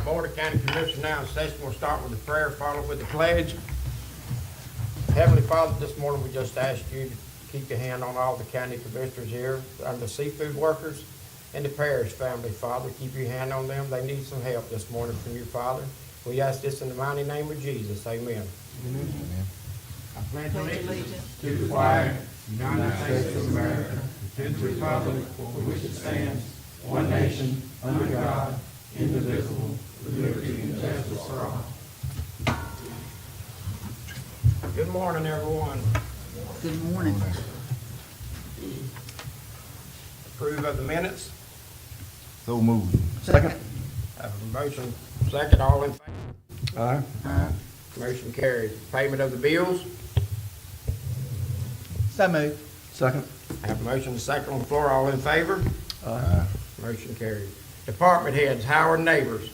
Board of County Commissioners now in session. We'll start with the prayer, followed with the pledge. Heavenly Father, this morning we just ask you to keep your hand on all the county commissioners here, and the seafood workers, and the parish family, Father. Keep your hand on them. They need some help this morning from you, Father. We ask this in the mighty name of Jesus. Amen. Amen. I pledge allegiance to the flag, United States of America, and to the republic for which it stands, one nation, under God, indivisible, with liberty and justice for all. Good morning, everyone. Good morning. Approve of the minutes. So moved. Second. Have a motion, second, all in favor? Aye. Motion carried. Payment of the bills. So moved. Second. Have a motion, second on the floor, all in favor? Aye. Motion carried. Department heads, Howard Neighbors.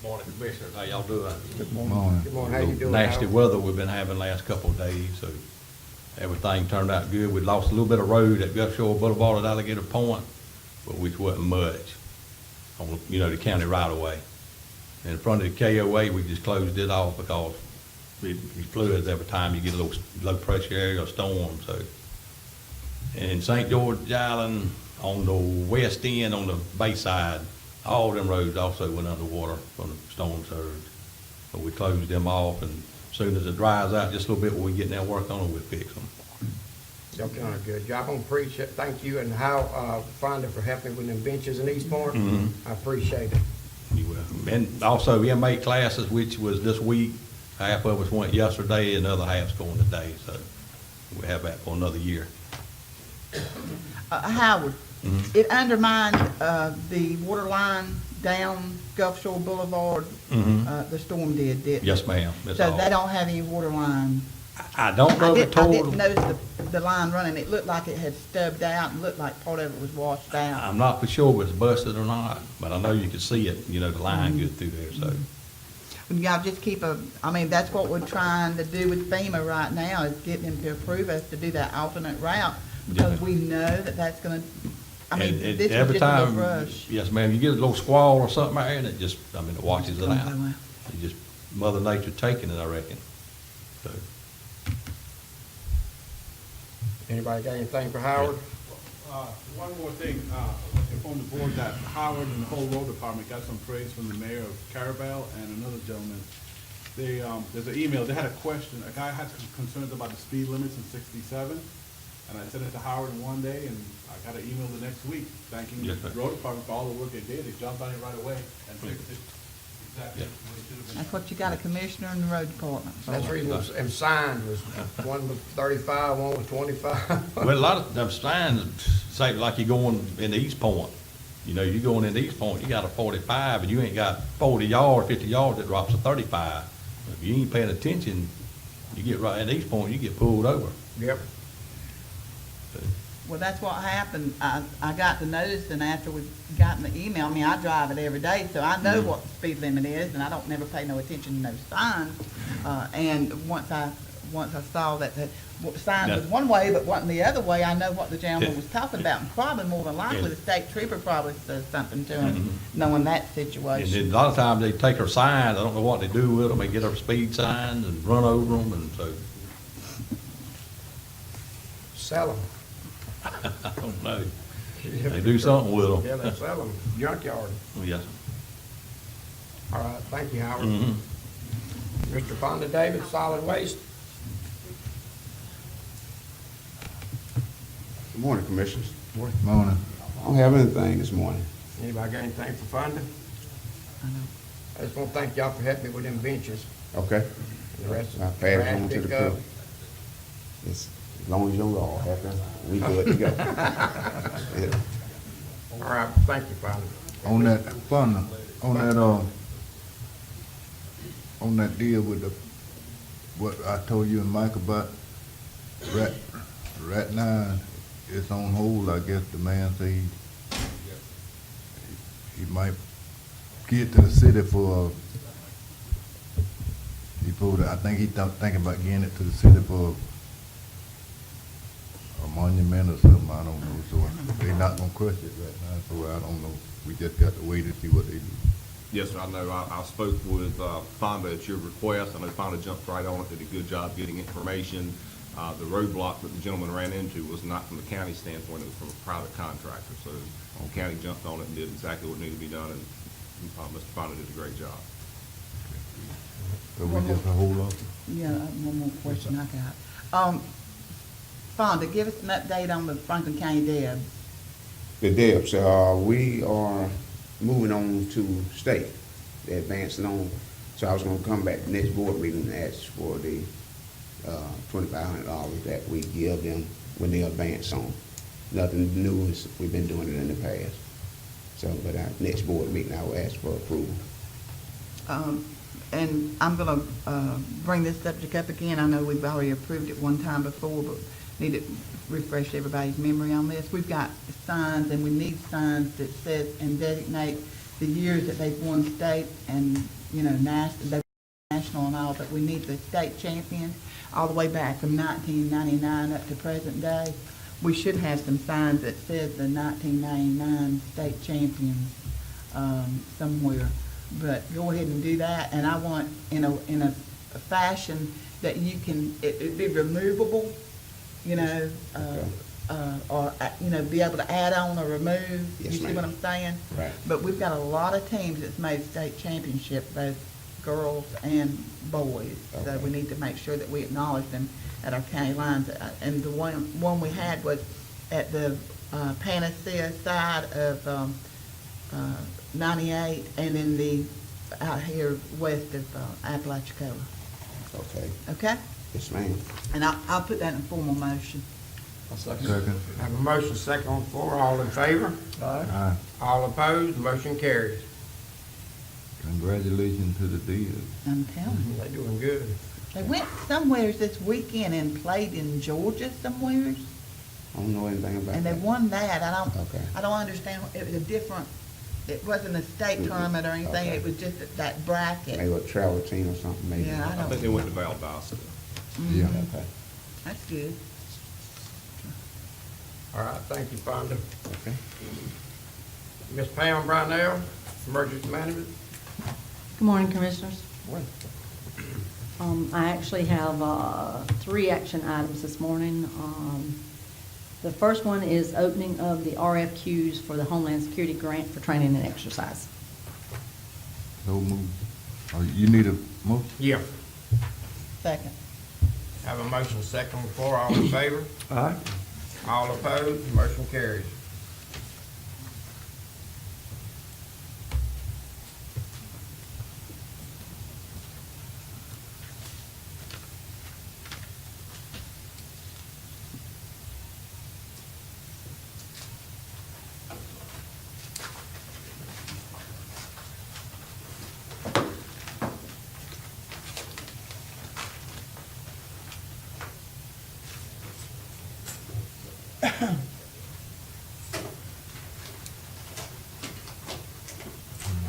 Good morning, Commissioners. How y'all doing? Good morning. Good morning, how you doing, Nasty Howard? weather we've been having last couple of days, so everything turned out good. We lost a little bit of road at Gulf Shore Boulevard at Alligator Point, but which wasn't much on, the county right away. In front of the KOA, we just closed it off because it floods every time you get a little low pressure area or storm, so. In St. George Island, on the west end, on the bay side, all them roads also went underwater from the storm surge. So we closed them off, and as soon as it dries out just a little bit, when we get down and work on them, we'll fix them. Y'all doing a good job. I appreciate, thank you, and how, Fonda for helping with them benches in East Point. I appreciate it. You will. And also inmate classes, which was this week, half of us went yesterday, and the other half's going today, so we have that for another year. Howard, it undermined the water line down Gulf Shore Boulevard. The storm didn't it? Yes, ma'am. That's So all. they don't have any water line. I don't know if it I didn't tore. notice the line running. It looked like it had stubbed out and looked like part of it was washed out. I'm not for sure if it's busted or not, but I know you can see it, the line good through there, so. Y'all just keep that's what we're trying to do with FEMA right now, is get them to approve us to do that alternate route, because Yeah. we know that that's gonna, And this was every just a little time, rush. yes, ma'am, you get a little squall or something out there, and it just, it washes it Gonna out. go out. It just, Mother Nature taking it, I reckon, so. Anybody got anything for Howard? One more thing, inform the board that Howard and the whole road department got some praise from the mayor of Carabel and another gentleman. They, there's an email, they had a question, a guy had some concerns about the speed limits in 67, and I sent it to Howard in one day, and I got an email the next week thanking the Yes, sir. road department for all the work they did. They jumped on it right away and fixed it exactly Yeah. the way it should have been. That's what you got, a commissioner in the road department. That's the reason them signs was, one was 35, one was 25. Well, a lot of them signs say like you're going in the East Point. You're going in the East Point, you got a 45, and you ain't got 40 yards, 50 yards, it drops to 35. If you ain't paying attention, you get right in East Point, you get pulled over. Yep. Well, that's what happened. I got the notice, and after we got the email, I drive it every day, so I know what the speed limit is, and I don't never pay no attention to those signs. And once I saw that the sign was Yeah. one way, but wasn't the other way, I know what the gentleman was talking about, and probably more than likely, Yeah. the state trooper probably says something to him, Mm-hmm. knowing that And situation. then a lot of times they take our signs, I don't know what they do with them, they get our speed signs and run over them, and so, Sell them. I don't know. They do something with them. Yeah, they sell them, junkyard. Yes. All right, thank you, Howard. Mhm. Mr. Fonda David, solid waste. Good morning, Commissioners. Morning. I don't have anything this morning. Anybody got anything for Fonda? I know. I just want to thank y'all for helping me with them benches. Okay? And the rest of I'll the pass it trash on to the pickup. crew. As long as you don't all happy, we good to go. Yeah. All right, thank you, Fonda. On that fund, on that deal with what I told you and Mike about, right now, it's on hold, I guess the man said he might get to the city for, I think he thinking about getting it to the city for a monument or something, I don't know, so they not gonna crush it right now, so I don't know, we just got to wait and see what they do. Yes, sir, I know. I spoke with Fonda at your request. I know Fonda jumped right on it, did a good job getting information. The roadblock that the gentleman ran into was not from the county standpoint, it was from a private contractor. So the county jumped on it and did exactly what needed to be done, and Mr. Fonda did a great job. So we just a whole lot. Yeah, one more question I got. Fonda, give us an update on the Franklin County Deb. The depths, we are moving on to state, they're advancing on. So I was gonna come back next board meeting and ask for the $2,500 that we give them when they advance on. Nothing new, we've been doing it in the past. So, but our next board meeting, I will ask for approval. And I'm gonna bring this subject up again. I know we've already approved it one time before, but need to refresh everybody's memory on this. We've got signs, and we need signs that says and designate the years that they've won state and, you know, national and all, but we need the state champion all the way back from 1999 up to present day. We should have some signs that says the 1999 state champions somewhere. But go ahead and do that, and I want in a fashion that you can, it'd be removable, you know, or, you know, be able to add on or remove. Yes, You see ma'am. what I'm saying? Right. But we've got a lot of teams that's made state championship, both girls and boys. So Okay. we need to make sure that we acknowledge them at our county lines. And the one we had was at the Panacea side of 98, and in the, out here west of Apalachicola. Okay, Okay? yes, ma'am. And I'll put that in formal motion. Second. Have a motion second on the floor, all in favor? Aye. All opposed, motion carries. Congratulations to the deal. I'm telling you. They doing good. They went somewheres this weekend and played in Georgia somewheres, I don't know anything about and they that. won that. Okay. I don't understand, it was a different, it wasn't a state Mhm. tournament or anything, Okay. it was just that bracket. Maybe a travel team or something, maybe. Yeah, I think they went to Valdosta. Yeah. Okay, That's good. All right, thank you, Fonda. okay. Ms. Pam Brownell, Emergency Management. Good morning, Commissioners. I actually have 3 action items this morning. The first one is opening of the RFQs for the Homeland Security Grant for training and exercise. So move. Oh, you need a motion? Yeah. Second. Have a motion second on the floor, all in favor? Aye. All opposed, motion carries.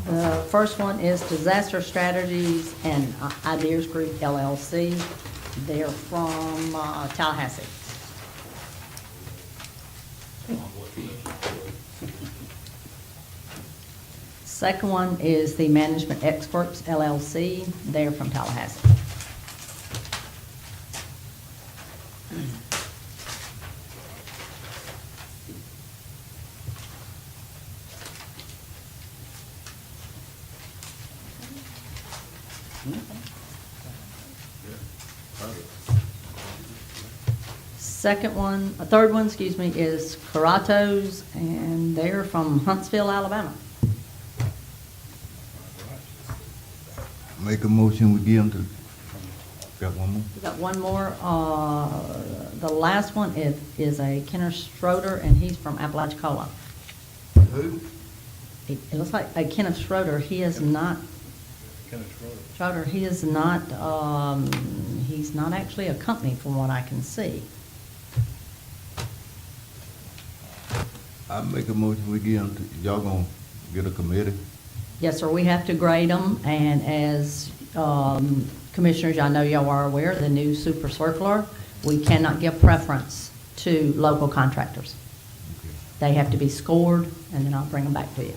The first one is Disaster Strategies and Ideas Group LLC. They're from Tallahassee. Second one is the Management Experts LLC. They're from Tallahassee. Third one, excuse me, is Caratos, and they're from Huntsville, Alabama. Make a motion, we give them to, got one more? We got one more. The last one is a Kenner Schroeder, and he's from Apalachicola. Who? It looks like a Kenneth Schroeder. He is not, Kenneth Schroeder. Schroeder, he is not, he's not actually a company from what I can see. I make a motion, we give them to, y'all gonna get a committee? Yes, sir, we have to grade them, and as commissioners, I know y'all are aware, the new super circular, we cannot give preference to local contractors. Okay. They have to be scored, and then I'll bring them back to you.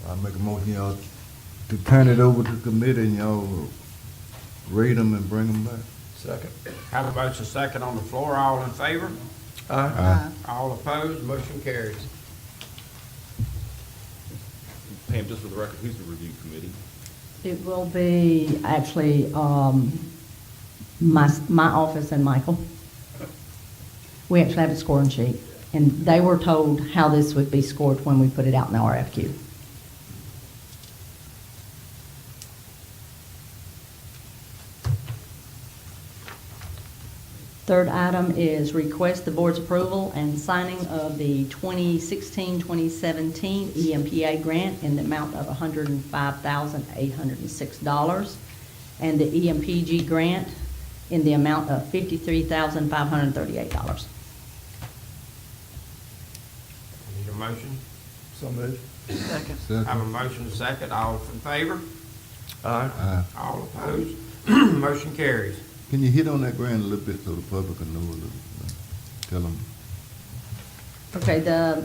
I make a motion, y'all to turn it over to committee and y'all rate them and bring them back. Second. Have a motion second on the floor. All in favor? Aye. All opposed? Motion carries. Pam, just for the record, who's the review committee? It will be actually my office and Michael. We actually have a scoring sheet, and they were told how this would be scored when we put it out in the RFQ. Third item is request the board's approval and signing of the 2016-2017 EMPA grant in the amount of $105,806, and the EMPG grant in the amount of $53,538. Need a motion? So moved. Second. Have a Second. motion second. All in favor? Aye. All opposed? Motion carries. Can you hit on that grant a little bit so the public can know a little, tell them? Okay, the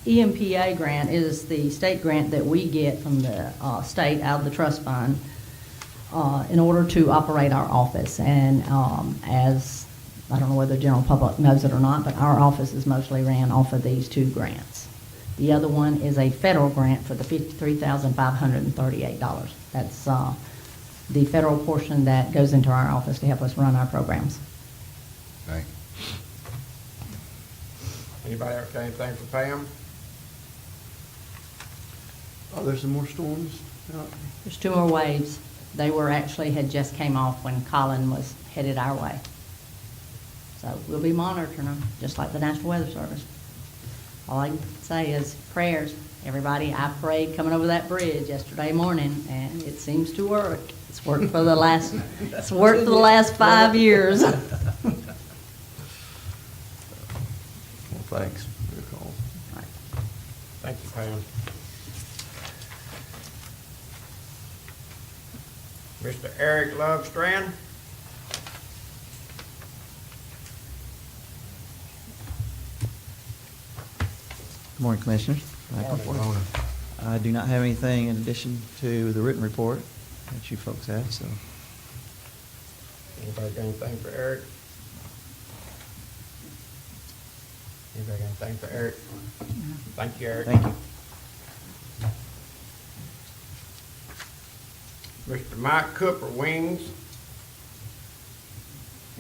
EMPA grant is the state grant that we get from the state out of the trust fund in order to operate our office. And as, I don't know whether the general public knows it or not, but our office is mostly ran off of these two grants. The other one is a federal grant for the $53,538. That's the federal portion that goes into our office to help us run our programs. Thank you. Anybody else got anything for Pam? Oh, there's some more storms out. There's two more waves. They had just came off when Colin was headed our way. So we'll be monitoring them, just like the National Weather Service. All I can say is prayers. Everybody, I prayed coming over that bridge yesterday morning, and it seems to work. It's worked for the last 5 years. Well, thanks for your call. Thank you, Pam. Mr. Eric Lovestrand? Good morning, Commissioners. I do not have anything in addition to the written report that you folks have, so. Anybody got anything for Eric? Anybody got anything for Eric? Thank you, Eric. Thank you. Mr. Mike Cooper, Wings.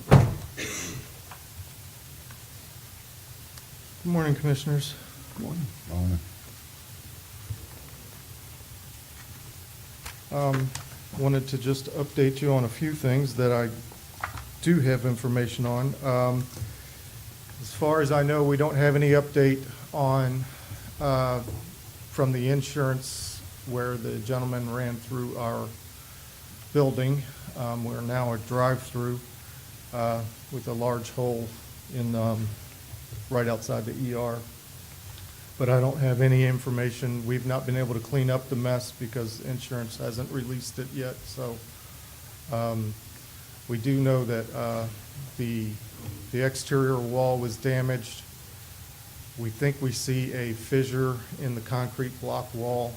Good morning, Commissioners. Morning. Wanted to just update you on a few things that I do have information on. As far as I know, we don't have any update on, from the insurance where the gentleman ran through our building. We're now a drive-through with a large hole in, right outside the ER. But I don't have any information. We've not been able to clean up the mess because insurance hasn't released it yet. So we do know that the exterior wall was damaged. We think we see a fissure in the concrete block wall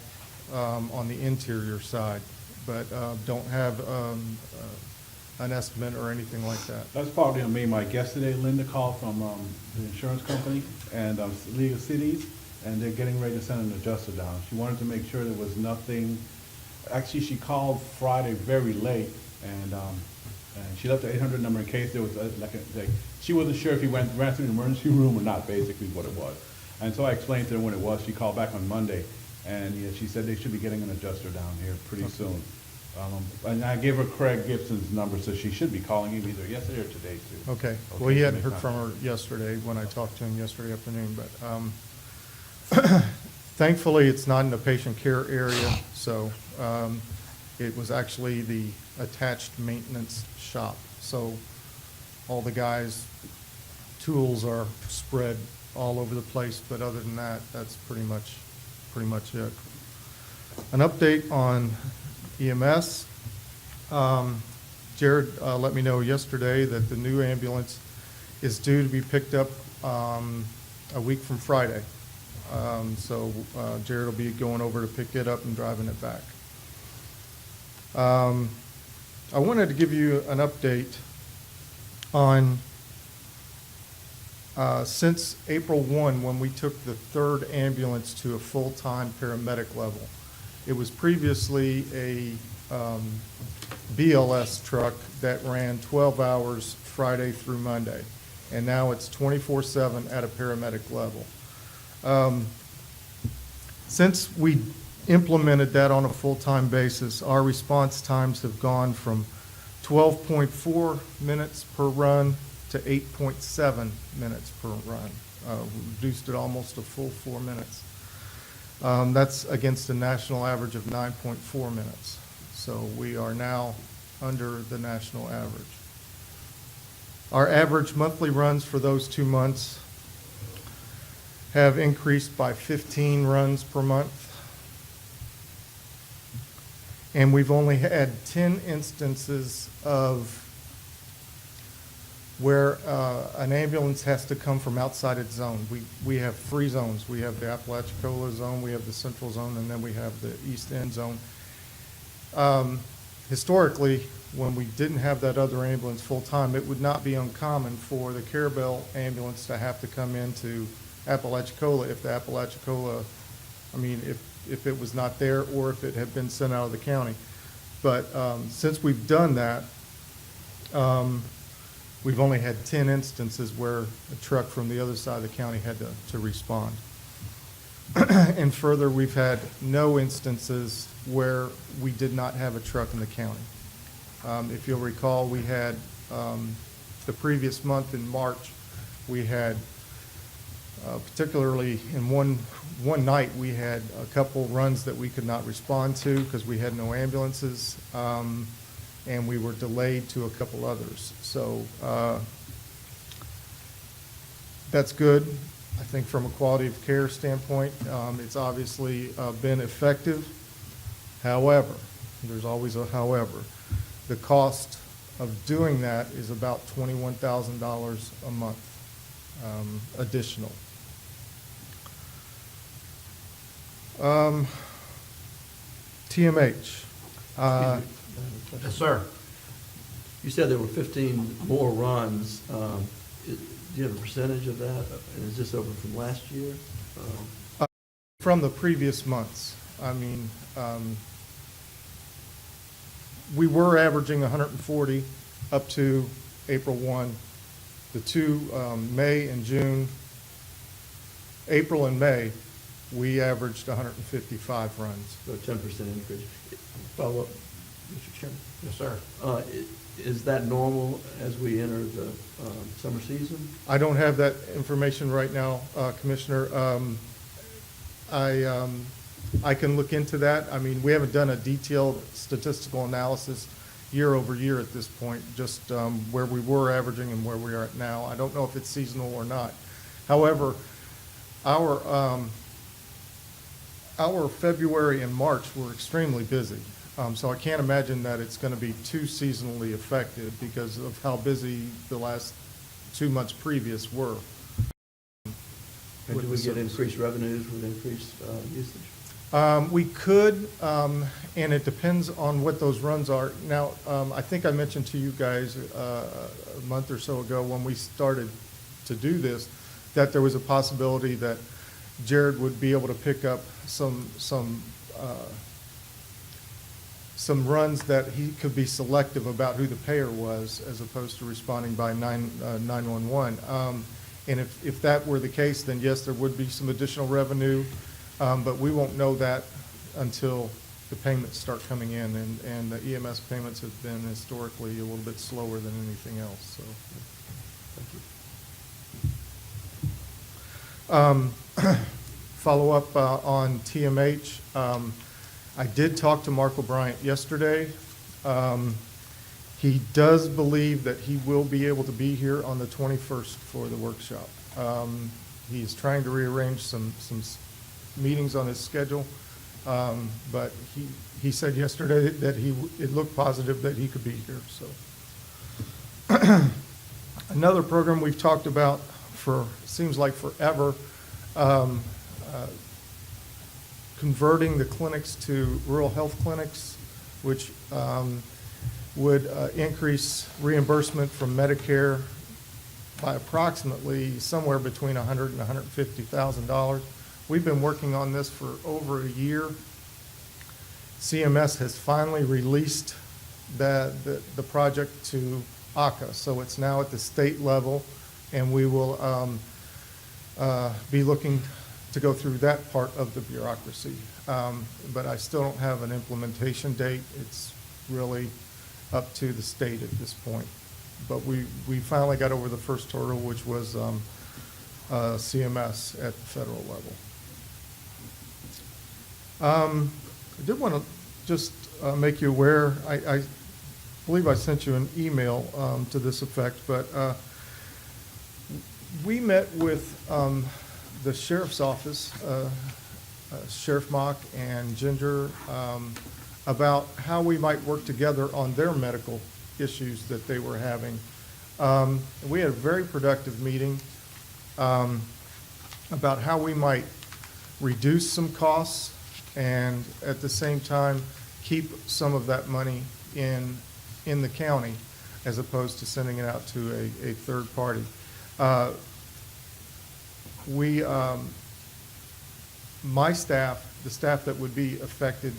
on the interior side, but don't have an estimate or anything like that. That's probably on me, Mike. Yesterday, Linda called from the insurance company and League of Cities, and they're getting ready to send an adjuster down. She wanted to make sure there was nothing. Actually, she called Friday very late, and she left the 800 number in case there was she wasn't sure if he ran through the emergency room or not, basically what it was. And so I explained to her when it was. She called back on Monday, and yeah, she said they should be getting an adjuster down here pretty soon. And I gave her Craig Gibson's number, so she should be calling him either yesterday or today, too. Okay. Well, he hadn't so heard make from her yesterday when I talked to him yesterday afternoon, but thankfully, it's not in the patient care area, so it was actually the attached maintenance shop. So all the guys' tools are spread all over the place, but other than that, that's pretty much it. An update on EMS. Jared let me know yesterday that the new ambulance is due to be picked up a week from Friday. So Jared will be going over to pick it up and driving it back. I wanted to give you an update on, since April 1, when we took the third ambulance to a full-time paramedic level. It was previously a BLS truck that ran 12 hours Friday through Monday, and now it's 24/7 at a paramedic level. Since we implemented that on a full-time basis, our response times have gone from 12.4 minutes per run to 8.7 minutes per run. We reduced it almost a full 4 minutes. That's against a national average of 9.4 minutes. So we are now under the national average. Our average monthly runs for those 2 months have increased by 15 runs per month. And we've only had 10 instances of where an ambulance has to come from outside its zone. We have 3 zones. We have the Apalachicola zone, we have the central zone, and then we have the east end zone. Historically, when we didn't have that other ambulance full-time, it would not be uncommon for the Carabel ambulance to have to come into Apalachicola if the Apalachicola, if it was not there or if it had been sent out of the county. But since we've done that, we've only had 10 instances where a truck from the other side of the county had to respond. And further, we've had no instances where we did not have a truck in the county. If you'll recall, we had the previous month in March, we had particularly in one night, we had a couple runs that we could not respond to because we had no ambulances, and we were delayed to a couple others. So that's good. I think from a quality of care standpoint, it's obviously been effective. However, there's always a however. The cost of doing that is about $21,000 a month additional. TMH. Yes, sir. You said there were 15 more runs. Do you have a percentage of that? And is this over from last year? From the previous months. We were averaging 140 up to April 1. The 2, May and June, April and May, we averaged 155 runs. So 10% increase. Follow up, Mr. Chairman? Yes, sir. Is that normal as we enter the summer season? I don't have that information right now, Commissioner. I can look into that. We haven't done a detailed statistical analysis year over year at this point, just where we were averaging and where we are at now. I don't know if it's seasonal or not. However, our February and March were extremely busy. So I can't imagine that it's going to be too seasonally affected because of how busy the last 2 months previous were. And do we get increased revenues with increased usage? We could, and it depends on what those runs are. Now, I think I mentioned to you guys a month or so ago when we started to do this, that there was a possibility that Jared would be able to pick up some runs that he could be selective about who the payer was as opposed to responding by 911. And if that were the case, then yes, there would be some additional revenue, but we won't know that until the payments start coming in, and the EMS payments have been historically a little bit slower than anything else, so. Thank you. Follow up on TMH. I did talk to Mark O'Brien yesterday. He does believe that he will be able to be here on the 21st for the workshop. He's trying to rearrange some meetings on his schedule, but he said yesterday that it looked positive that he could be here. So another program we've talked about for seems like forever, converting the clinics to rural health clinics. which would increase reimbursement from Medicare by approximately somewhere between $100,000 and $150,000. We've been working on this for over a year. CMS has finally released the project to ACA, so it's now at the state level, and we will be looking to go through that part of the bureaucracy. But I still don't have an implementation date. It's really up to the state at this point. But we finally got over the first hurdle, which was CMS at the federal level. I did want to just make you aware, I believe I sent you an email to this effect, but we met with the sheriff's office, Sheriff Mock and Ginger, about how we might work together on their medical issues that they were having. We had a very productive meeting about how we might reduce some costs and at the same time keep some of that money in the county as opposed to sending it out to a third party. My staff, the staff that would be affected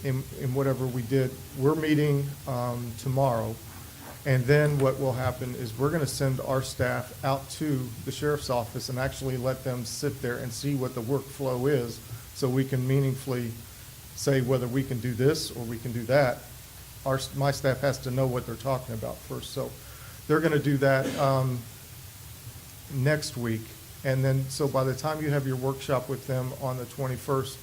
in whatever we did, we're meeting tomorrow. And then what will happen is we're going to send our staff out to the sheriff's office and actually let them sit there and see what the workflow is so we can meaningfully say whether we can do this or we can do that. My staff has to know what they're talking about first. So they're going to do that next week. And then, so by the time you have your workshop with them on the 21st,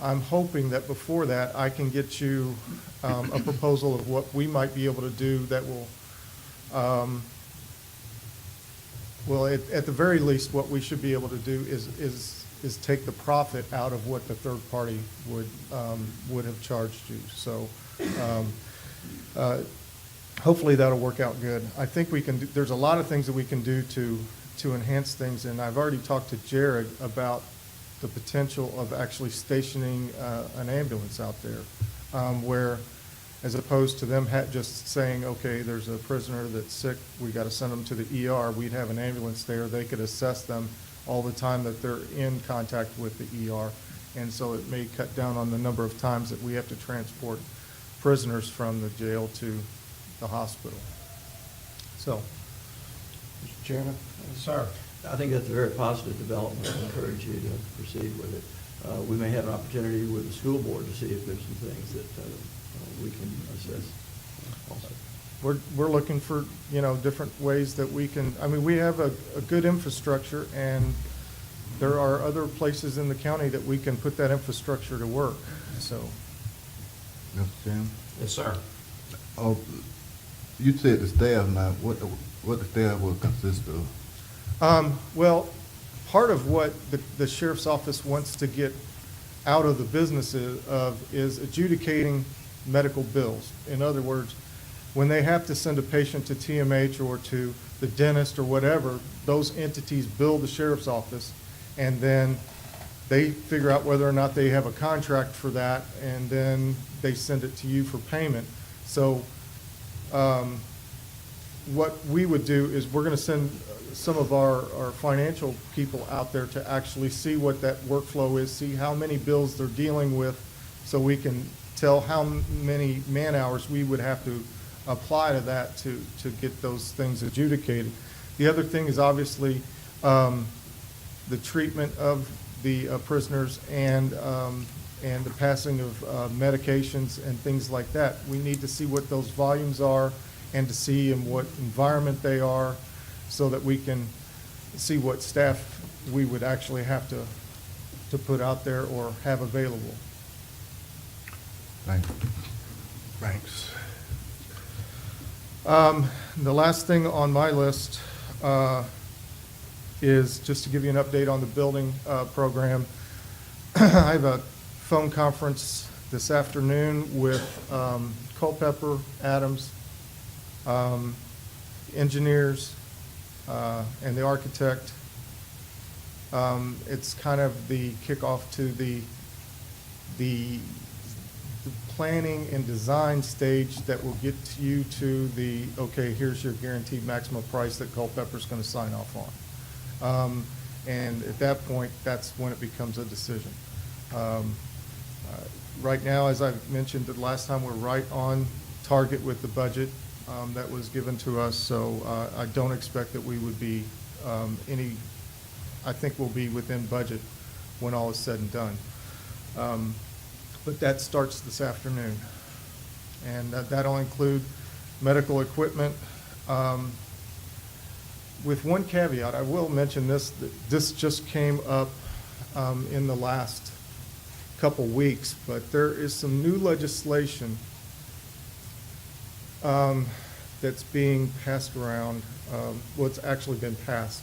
I'm hoping that before that, I can get you a proposal of what we might be able to do that will, at the very least, what we should be able to do is take the profit out of what the third party would have charged you. So hopefully that'll work out good. I think we can. There's a lot of things that we can do to enhance things, and I've already talked to Jared about the potential of actually stationing an ambulance out there, where as opposed to them just saying, okay, there's a prisoner that's sick, we got to send them to the ER, we'd have an ambulance there. They could assess them all the time that they're in contact with the ER, and so it may cut down on the number of times that we have to transport prisoners from the jail to the hospital. So, Mr. Chairman? Sir. I think that's a very positive development. I encourage you to proceed with it. We may have an opportunity with the school board to see if there's some things that we can assess also. We're looking for, different ways that we can, we have a good infrastructure, and there are other places in the county that we can put that infrastructure to work, so. Mr. Chairman? Yes, sir. Oh, you said the staff now, what the staff will consist of? Well, part of what the sheriff's office wants to get out of the business is adjudicating medical bills. In other words, when they have to send a patient to TMH or to the dentist or whatever, those entities bill the sheriff's office, and then they figure out whether or not they have a contract for that, and then they send it to you for payment. So what we would do is we're going to send some of our financial people out there to actually see what that workflow is, see how many bills they're dealing with, so we can tell how many man-hours we would have to apply to that to get those things adjudicated. The other thing is obviously the treatment of the prisoners and the passing of medications and things like that. We need to see what those volumes are and to see in what environment they are, so that we can see what staff we would actually have to put out there or have available. Thanks. Thanks. The last thing on my list is just to give you an update on the building program. I have a phone conference this afternoon with Culpeper, Adams, engineers, and the architect. It's kind of the kickoff to the the planning and design stage that will get you to the, okay, here's your guaranteed maximum price that Culpepper's going to sign off on. And at that point, that's when it becomes a decision. Right now, as I mentioned the last time, we're right on target with the budget that was given to us, so I don't expect that we would be I think we'll be within budget when all is said and done. But that starts this afternoon. And that'll include medical equipment. With one caveat, I will mention this, that this just came up in the last couple weeks, but there is some new legislation that's being passed around, well, it's actually been passed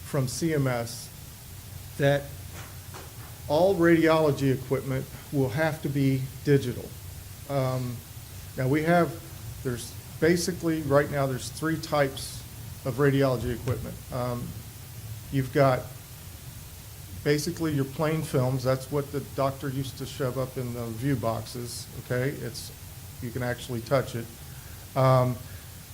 from CMS, that all radiology equipment will have to be digital. Now there's basically, right now, there's 3 types of radiology equipment. You've got basically your plain films, that's what the doctor used to shove up in the view boxes, okay? You can actually touch it.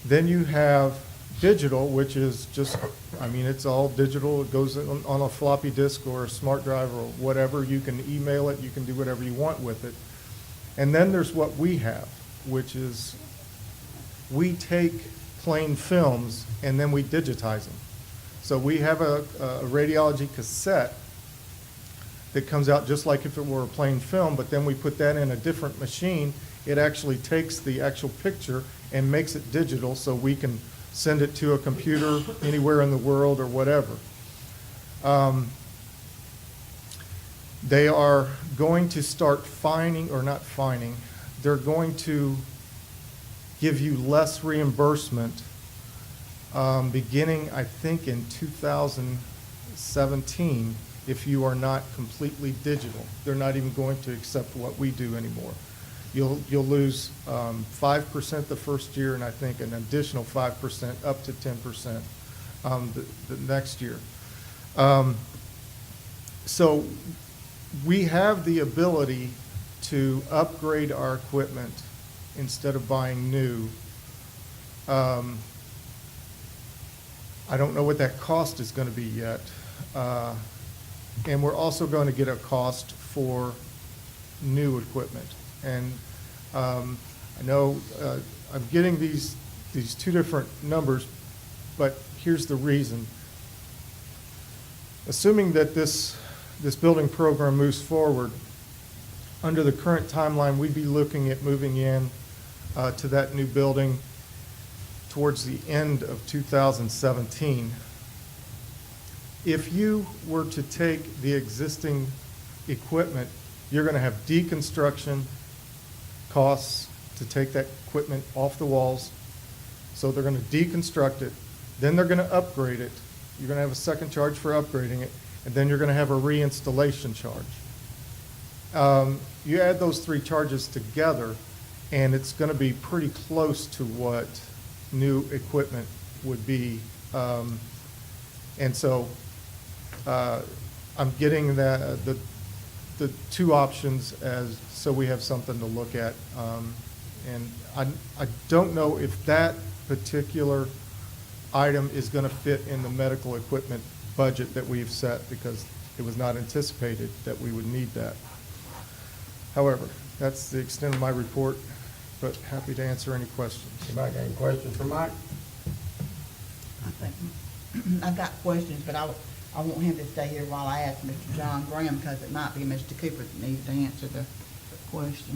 Then you have digital, which is just, it's all digital. It goes on a floppy disk or a smart drive or whatever. You can email it. You can do whatever you want with it. And then there's what we have, which is we take plain films and then we digitize them. So we have a radiology cassette that comes out just like if it were a plain film, but then we put that in a different machine. It actually takes the actual picture and makes it digital so we can send it to a computer anywhere in the world or whatever. They are going to start they're going to give you less reimbursement beginning, I think, in 2017 if you are not completely digital. They're not even going to accept what we do anymore. You'll lose 5% the first year, and I think an additional 5% up to 10% the next year. So we have the ability to upgrade our equipment instead of buying new. I don't know what that cost is going to be yet. And we're also going to get a cost for new equipment. And I know I'm getting these 2 different numbers, but here's the reason. Assuming that this building program moves forward, under the current timeline, we'd be looking at moving in to that new building towards the end of 2017. If you were to take the existing equipment, you're going to have deconstruction costs to take that equipment off the walls. So they're going to deconstruct it, then they're going to upgrade it. You're going to have a second charge for upgrading it, and then you're going to have a reinstallation charge. You add those 3 charges together, and it's going to be pretty close to what new equipment would be. And so I'm getting the 2 options so we have something to look at. And I don't know if that particular item is going to fit in the medical equipment budget that we've set, because it was not anticipated that we would need that. However, that's the extent of my report, but happy to answer any questions. Anybody got any questions for Mike? I think I've got questions, but I want him to stay here while I ask Mr. John Graham, because it might be Mr. Cooper that needs to answer the question.